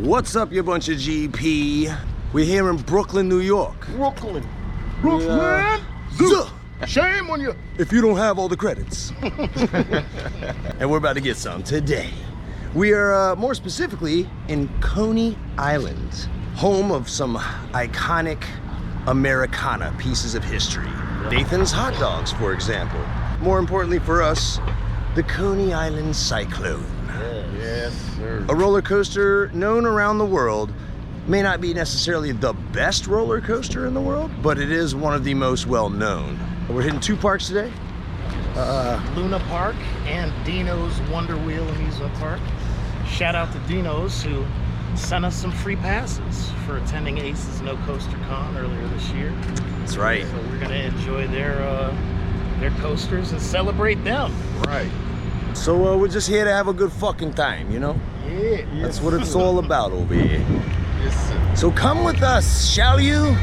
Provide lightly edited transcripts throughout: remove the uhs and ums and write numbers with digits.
What's up, you bunch of GP? We're here in Brooklyn, New York. Brooklyn. Shame on you. If you don't have all the credits. And we're about to get some today. We are more specifically in Coney Island, home of some iconic Americana pieces of history. Nathan's Hot Dogs, for example. More importantly for us, the Coney Island Cyclone. Yes, sir. A roller coaster known around the world. May not be necessarily the best roller coaster in the world, but it is one of the most well-known. We're hitting two parks today. Luna Park and Deno's Wonder Wheel Amusement Park. Shout out to Deno's who sent us some free passes for attending Ace's No Coaster Con earlier this year. That's right. So we're gonna enjoy their coasters and celebrate them. Right. So we're just here to have a good fucking time, you know? Yeah. That's what it's all about over here. Yes, sir. So come with us, shall you?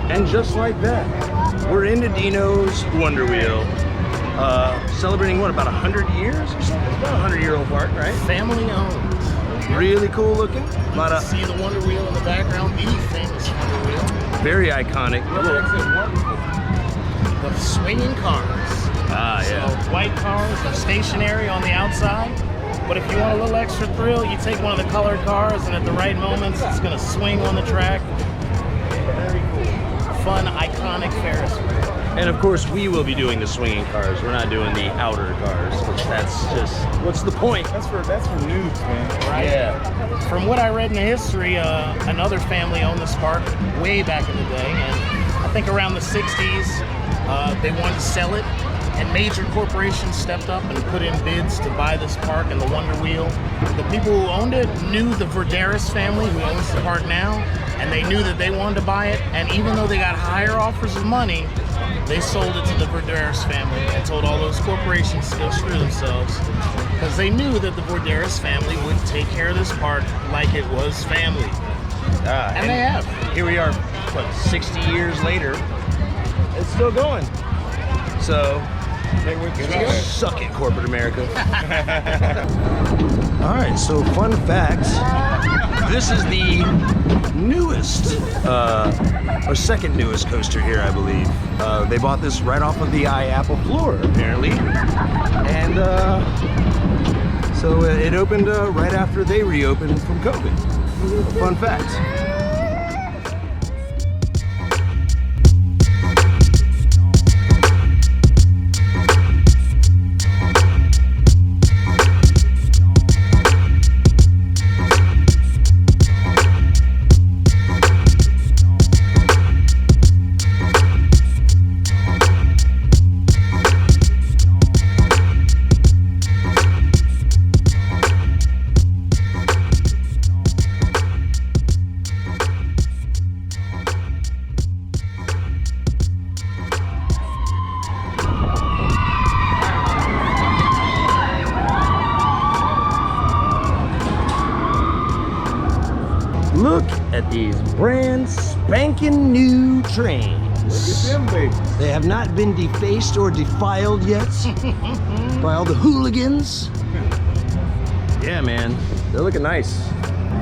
And just like that, we're into Deno's Wonder Wheel. Celebrating what, about 100 years or something? It's about a 100-year-old park, right? Family owned. Really cool looking. See the Wonder Wheel in the background, the famous Wonder Wheel. Very iconic. The swinging cars. Ah, yeah. So white cars are stationary on the outside, but if you want a little extra thrill, you take one of the colored cars and at the right moments, it's gonna swing on the track. Very cool. Fun, iconic Ferris wheel. And of course, we will be doing the swinging cars. We're not doing the outer cars, which that's just, what's the point? That's for noobs, man. Right? Yeah. From what I read in the history, another family owned this park way back in the day, and I think around the 60s, they wanted to sell it, and major corporations stepped up and put in bids to buy this park and the Wonder Wheel. The people who owned it knew the Verderis family, who owns the park now, and they knew that they wanted to buy it, and even though they got higher offers of money, they sold it to the Verderis family and told all those corporations to go screw themselves, because they knew that the Verderis family would take care of this park like it was family. And they have. Here we are, what, 60 years later, it's still going. So, suck it, corporate America. All right, so fun fact, this is the newest, or second newest coaster here, I believe. They bought this right off of the Apple floor, apparently. And so it opened right after they reopened from COVID. Fun fact. Look at these brand spanking new trains. Look at them, babies. They have not been defaced or defiled yet by all the hooligans. Yeah, man, they're looking nice.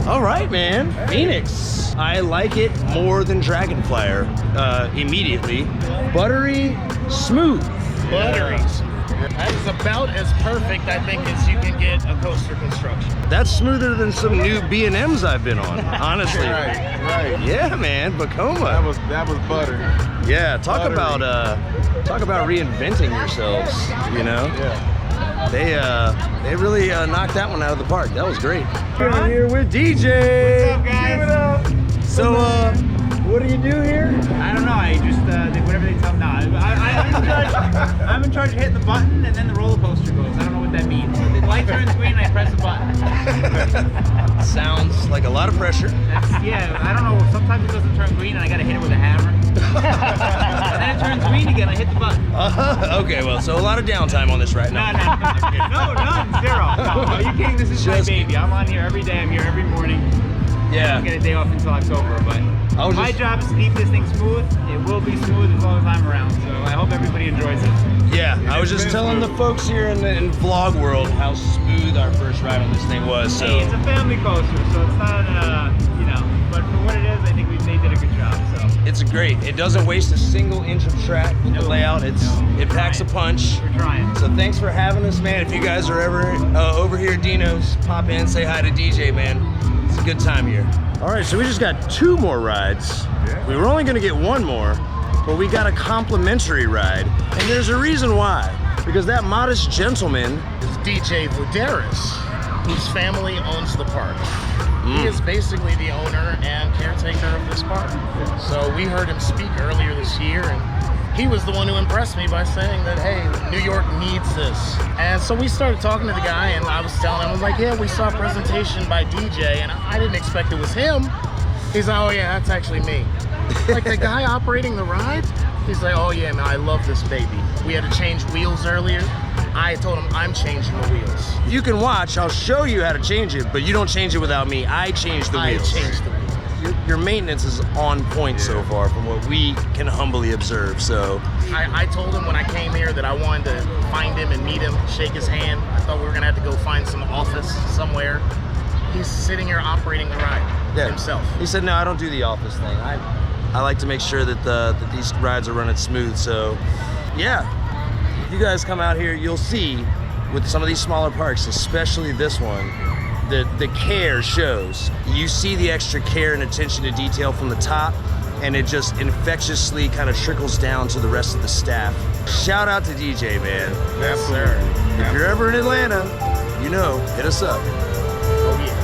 All right, man, Phoenix. I like it more than Dragonflyer immediately. Buttery smooth. Buttery smooth. That is about as perfect, I think, as you can get a coaster construction. That's smoother than some new B&Ms I've been on, honestly. Right. Yeah, man, Vekoma. That was butter. Yeah, talk about reinventing yourselves, you know? Yeah. They really knocked that one out of the park. That was great. We're here with DJ. What's up, guys? Give it up. So What do you do here? I don't know. I just whatever they tell me. No, I'm in charge of hitting the button, and then the roller coaster goes. I don't know what that means. So the light turns green, and I press the button. Sounds like a lot of pressure. Yeah, I don't know. Sometimes it doesn't turn green, and I gotta hit it with a hammer. And then it turns green again. I hit the button. Okay, well, so a lot of downtime on this right now. No, none, zero. No, are you kidding? This is my baby. I'm on here every day. I'm here every morning. Yeah. I don't get a day off until October, but my job is to keep this thing smooth. It will be smooth as long as I'm around, so I hope everybody enjoys it. Yeah, I was just telling the folks here in vlog world how smooth our first ride on this thing was. So hey, it's a family coaster, so it's not, you know, but for what it is, I think they did a good job. So it's great. It doesn't waste a single inch of track with the layout. It packs a punch. We're trying. So thanks for having us, man. If you guys are ever over here at Deno's, pop in, say hi to DJ, man. It's a good time here. All right, so we just got 2 more rides. Yeah. We were only gonna get 1 more, but we got a complimentary ride. And there's a reason why. Because that modest gentleman Is DJ Vodaris, whose family owns the park. He is basically the owner and caretaker of this park. So we heard him speak earlier this year, and he was the one who impressed me by saying that, hey, New York needs this. And so we started talking to the guy, and I was telling him, I was like, yeah, we saw a presentation by DJ, and I didn't expect it was him. He's like, oh yeah, that's actually me. Like the guy operating the ride, he's like, oh yeah, man, I love this baby. We had to change wheels earlier. I told him I'm changing the wheels. you can watch, I'll show you how to change it, but you don't change it without me. I change the wheels. I changed the wheels. Your maintenance is on point so far from what we can humbly observe, so. I told him when I came here that I wanted to find him and meet him, shake his hand. I thought we were gonna have to go find some office somewhere. He's sitting here operating the ride himself. He said, no, I don't do the office thing. I like to make sure that these rides are running smooth, so yeah. If you guys come out here, you'll see with some of these smaller parks, especially this one, the care shows. You see the extra care and attention to detail from the top, and it just infectiously kind of trickles down to the rest of the staff. Shout out to DJ, man. Yes, sir. If you're ever in Atlanta, you know, hit us up. Oh yeah.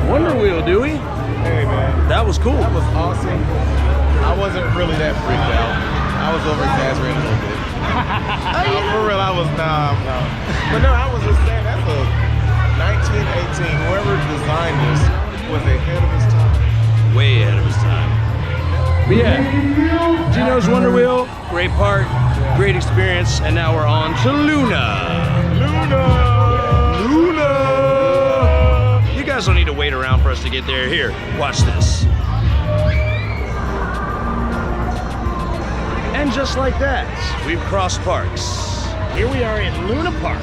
Wonder Wheel, Dewey. Hey, man. That was cool. That was awesome. I wasn't really that freaked out. I was over exaggerating a little bit. For real, I was nah. But no, I was just saying that's a 1918. Whoever designed this was ahead of his time. Way ahead of his time. But yeah, Deno's Wonder Wheel, great park, great experience, and now we're on to Luna. You guys don't need to wait around for us to get there. Here, watch this. And just like that, we've crossed parks. Here we are in Luna Park.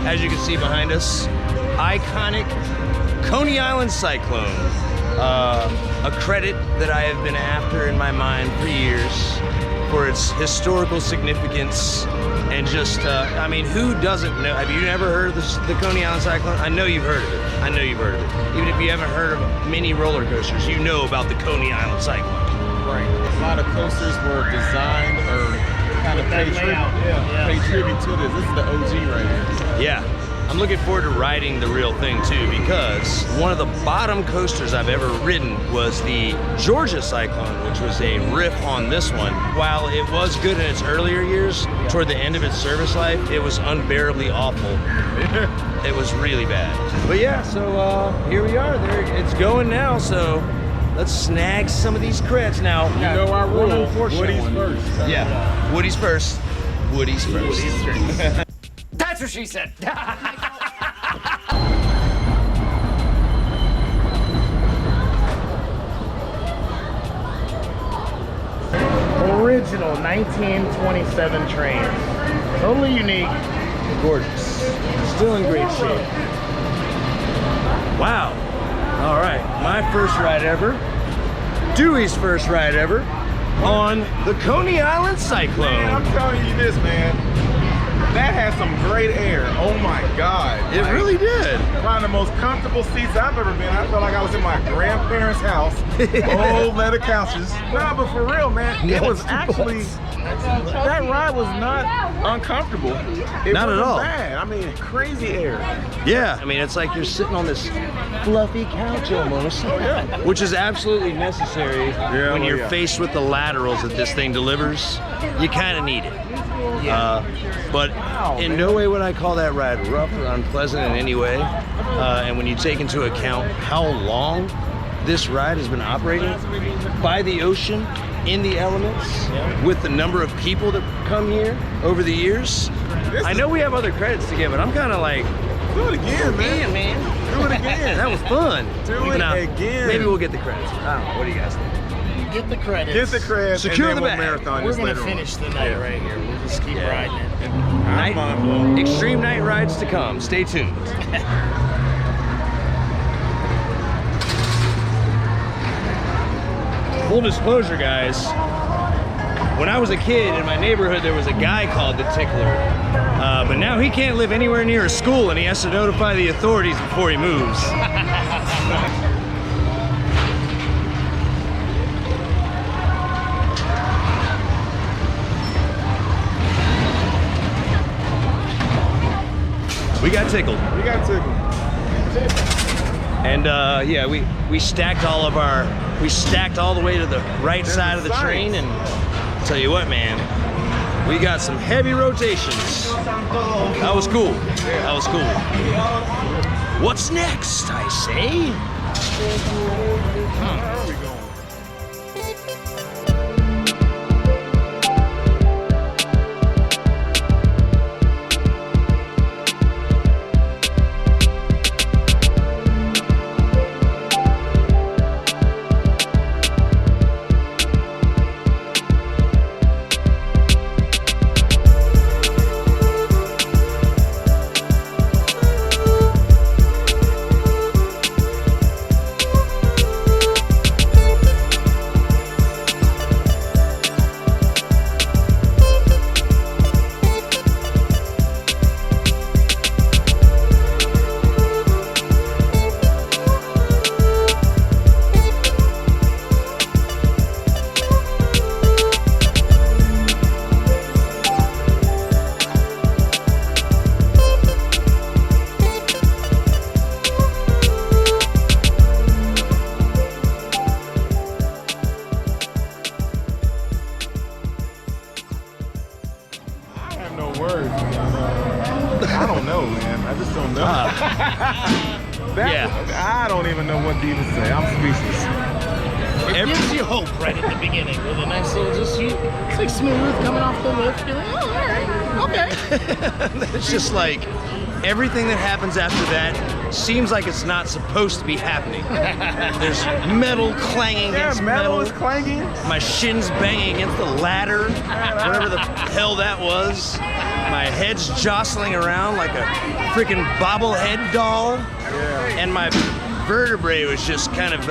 As you can see behind us, iconic Coney Island Cyclone. A credit that I have been after in my mind for years for its historical significance and just, I mean, who doesn't know? Have you never heard of the Coney Island Cyclone? I know you've heard of it. I know you've heard of it. Even if you haven't heard of mini roller coasters, you know about the Coney Island Cyclone. Right. A lot of coasters were designed or kind of pay tribute to this. This is the OG right here. Yeah. I'm looking forward to riding the real thing too, because one of the bottom coasters I've ever ridden was the Georgia Cyclone, which was a riff on this one. While it was good in its earlier years, toward the end of its service life, it was unbearably awful. It was really bad. But yeah, so here we are. There, it's going now, so let's snag some of these creds. Now, You know our one rule, unfortunate Woody's one. first. Yeah, Woody's first. Woody's first. Woody's first. That's what she said. Original 1927 train. Totally unique. Gorgeous. Still in great shape. Wow. All right, my first ride ever. Dewey's first ride ever on the Coney Island Cyclone. Man, I'm telling you this, man. That had some great air. Oh my God. It really did. One of the most comfortable seats I've ever been. I felt like I was in my grandparents' house. Old leather couches. Nah, but for real, man, it was actually, that ride was not uncomfortable. It Not at wasn't all. bad. I mean, crazy air. Yeah, I mean, it's like you're sitting on this fluffy couch almost, which is absolutely necessary when well, you're yeah. faced with the laterals that this thing delivers. You kind of need it. But in no way would I call that ride rough or unpleasant in any way. And when you take into account how long this ride has been operating by the ocean, in the elements, with the number of people that come here over the years. I know we have other credits to give, but I'm kind of like, Do it again, man. man. Do it again. That was fun. Do it again. Maybe we'll get the credits. I don't know. What do you guys think? Get the credits. Get the credits. Secure and then the we'll bag. marathon We're this gonna later on. finish the night right here. We'll just keep riding it. Night, extreme night rides to come. Stay tuned. Full disclosure, guys. When I was a kid in my neighborhood, there was a guy called the Tickler. But now he can't live anywhere near a school and he has to notify the authorities before he moves. We got tickled. We got tickled. And yeah, we stacked all the way to the right side of the train, and I'll tell you what, man, we got some heavy rotations. That was cool. That was cool. What's next, I say? Where are we going? I don't know, man. I just don't know. I don't even know what to even say. I'm speechless. It gives you hope right at the beginning with a nice little, it's like smooth coming off the lift. You're like, oh, all right, okay. It's just like everything that happens after that seems like it's not supposed to be happening. There's metal clanging against metal is clanging. My shins banging against the ladder, whatever the hell that was. My head's jostling around like a freaking bobblehead doll. Yeah. And my vertebrae was just kind of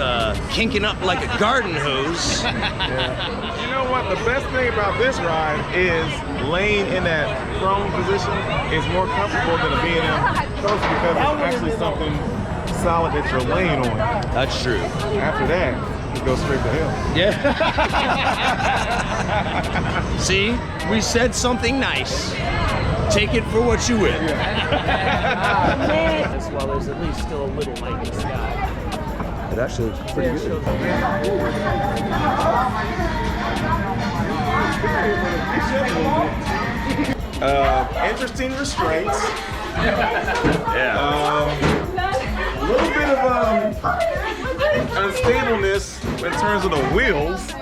kinking up like a garden hose. Yeah. You know what? The best thing about this ride is laying in that prone position is more comfortable than being in close because it's actually something solid that you're laying on. That's true. After that, you go straight to hell. Yeah. See, we said something nice. take it for what you will. As well, there's at least still a little light in the sky. It actually looks pretty good. Interesting restraints. Yeah. A little bit of unstableness in terms of the wheels.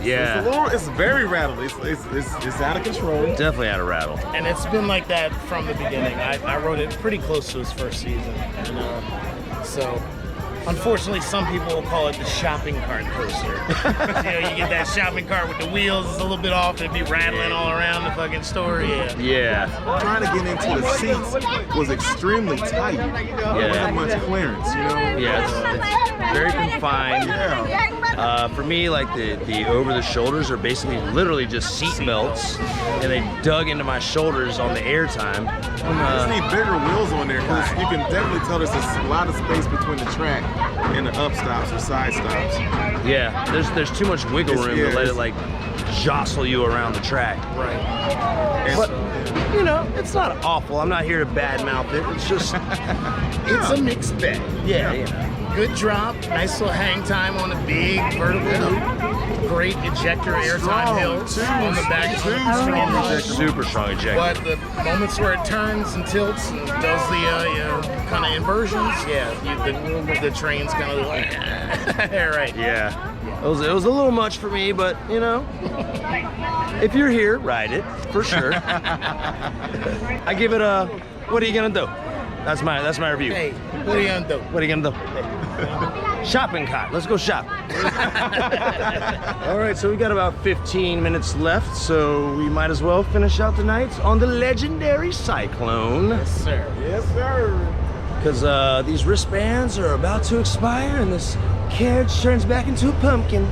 Yeah. It's very rattly. It's out of control. Definitely had a rattle. And it's been like that from the beginning. I rode it pretty close to his first season. And so, unfortunately, some people will call it the shopping cart coaster. You get that shopping cart with the wheels, it's a little bit off, it'd be rattling all around the fucking store. Yeah. Trying to get into the seats was extremely tight. There wasn't much clearance, you know? Yeah, it's very confined. For me, like the over the shoulders are basically literally just seat belts, and they dug into my shoulders on the air time. You just need bigger wheels on there because you can definitely tell there's a lot of space between the track and the up stops or side stops. Yeah, there's too much wiggle room to let it like jostle you around the track. Right. But you know, it's not awful. I'm not here to badmouth it. It's just It's a mixed bag. yeah, you know. Good drop, nice little hang time on a big vertical loop. Great ejector airtime hills on the back. Super strong ejector. But the moments where it turns and tilts and does the kind of inversions, the train's kind of like, right. Yeah. It was a little much for me, but you know, if you're here, ride it for sure. I give it a. What are you gonna do? That's my review. Hey, what are you gonna do? What are you gonna do? Shopping cart. Let's go shop. All right, so we got about 15 minutes left, so we might as well finish out the night on the legendary Cyclone. Yes, sir. Yes, sir. Because these wristbands are about to expire, and this carriage turns back into a pumpkin.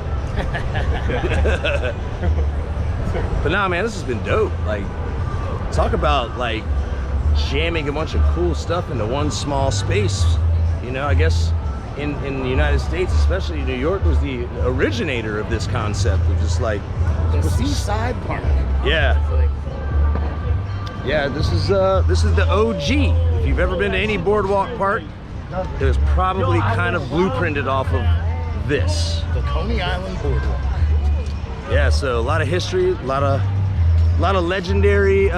But nah, man, this has been dope. Like, talk about like jamming a bunch of cool stuff into one small space. You know, I guess in the United States, especially New York, was the originator of this concept of just like The Seaside Park. yeah. Yeah, this is the OG. If you've ever been to any boardwalk park, it was probably kind of blueprinted off of this. The Coney Island Boardwalk. Yeah, so a lot of history, a lot of legendary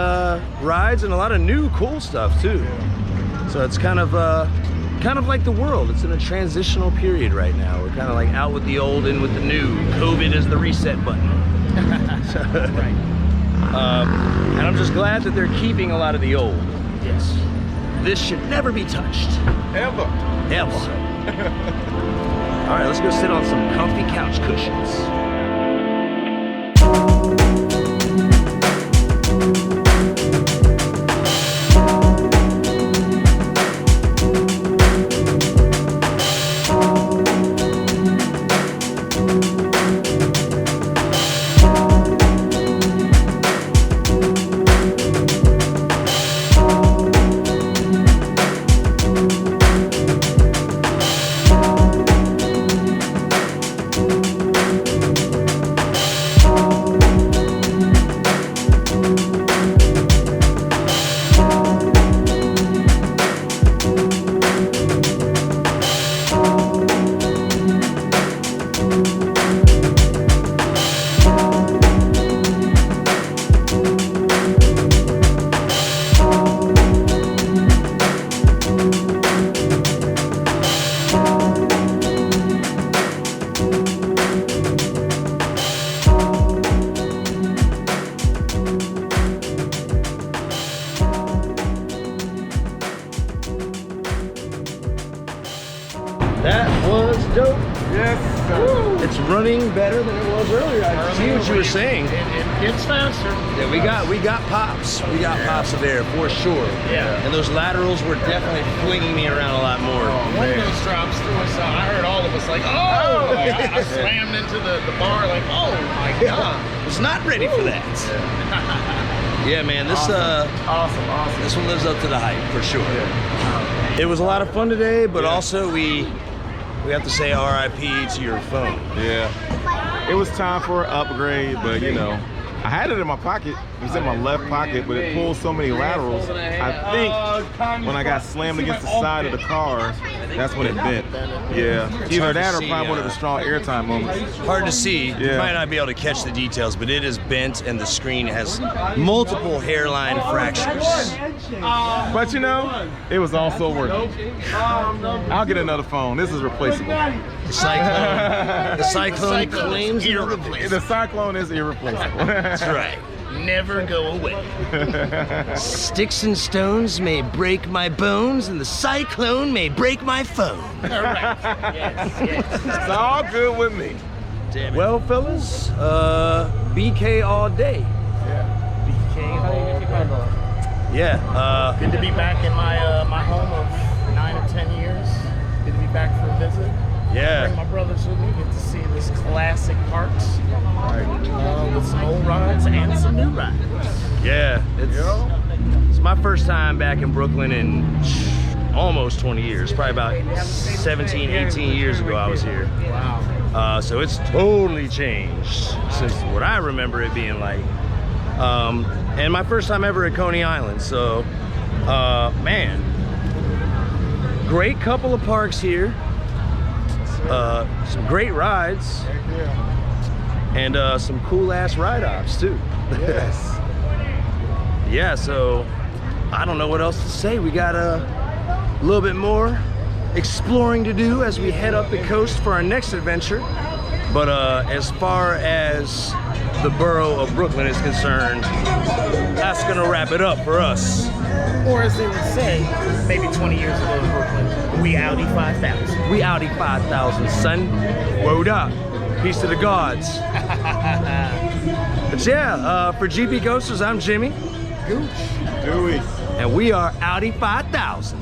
rides, and a lot of new cool stuff too. So it's kind of like the world. It's in a transitional period right now. We're kind of like out with the old, in with the new. COVID is the reset button. Right. And I'm just glad that they're keeping a lot of the old. Yes. This should never be touched. Ever. Ever. All right, let's go sit on some comfy couch cushions. That was dope. Yes, sir. It's running better than it was earlier. I see what you were saying. It gets faster. Yeah, we got pops. We got pops of air for sure. Yeah. And those laterals were definitely flinging me around a lot more. One of those drops threw us out. I heard all of us like, oh! I slammed into the bar like, oh my God. Was not ready for that. Yeah, man, this Awesome. this one lives up to the hype for sure. It was a lot of fun today, but also we have to say RIP to your phone. Yeah. It was time for an upgrade, but you know, I had it in my pocket. It was in my left pocket, but it pulled so many laterals. I think when I got slammed against the side of the car, that's when it bent. Yeah, either that or probably one of the strong airtime moments. Hard to see. You Yeah. might not be able to catch the details, but it is bent and the screen has multiple hairline fractures. But you know, it was also worth it. I'll get another phone. This is replaceable. The Cyclone claims irreplaceable. The Cyclone is irreplaceable. That's right. Never go away. Sticks and stones may break my bones, and the Cyclone may break my phone. Correct. Yes. It's all good with me. Damn it. Well, fellas, BK all day. Yeah. Good to be back in my my home of 9 or 10 years. Good to be back for a visit. Bring Yeah. my brothers with me. Get to see this classic parks with some old rides and some new rides. Yeah. It's my first time back in Brooklyn in almost 20 years. Probably about 17, 18 years ago I was here. Wow. So it's totally changed since what I remember it being like. And my first time ever at Coney Island. So, man, great couple of parks here. Some great rides. And some cool ass ride ops too. Yes. Yeah, so I don't know what else to say. We got a little bit more exploring to do as we head up the coast for our next adventure. But as far as the borough of Brooklyn is concerned, that's gonna wrap it up for us. Or as they would say, maybe 20 years ago in Brooklyn, we Audi 5000. We Audi 5000, son. Word up. Peace to the gods. But yeah, for GP Coasters, I'm Jimmy. Dewey. And we are Audi 5000.